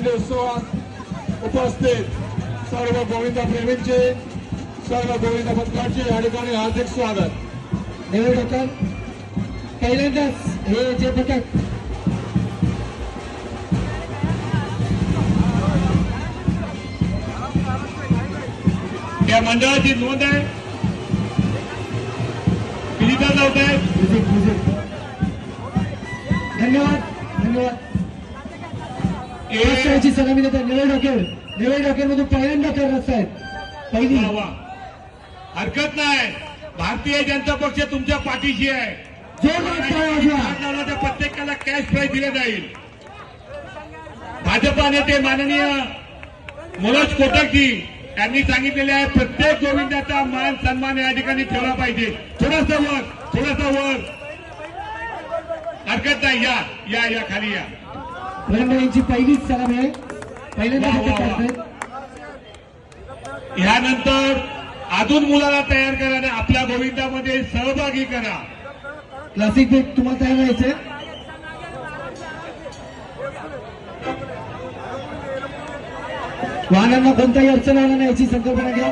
विजय उत्सवात उपस्थित सर्व गोविंदा प्रेमींचे, सर्व गोविंदा भक्तांचे या ठिकाणी हार्दिक स्वागत। निवडणुका पहिल्यांदाच हे जे पथक या मंडळाची नोंद आहे, विजेता लावत आहेत। धन्यवाद धन्यवाद। राष्ट्रवादीची सलामी देतात निवडणुकीमधून पहिल्यांदा करत आहेत। पहिली हरकत नाही, भारतीय जनता पक्ष तुमच्या पाठीशी आहे। जोरदार प्रत्येकाला कॅश प्राईज दिले जाईल। भाजपा नेते माननीय मनोज कोटकजी यांनी सांगितलेले आहे, प्रत्येक गोविंदाचा मान सन्मान या ठिकाणी ठेवला पाहिजे। थोडासा वर हरकत नाही, या खाली या। यांची पहिलीच सलामी आहे, पहिल्यांदा यानंतर अजून मुलाला तयार करा आणि आपल्या गोविंदामध्ये सहभागी करा। क्लासिक बेट तुम्हाला तयार व्हायचंय। वाहनांना कोणताही अडचण आला नाही याची संकल्पना घ्या।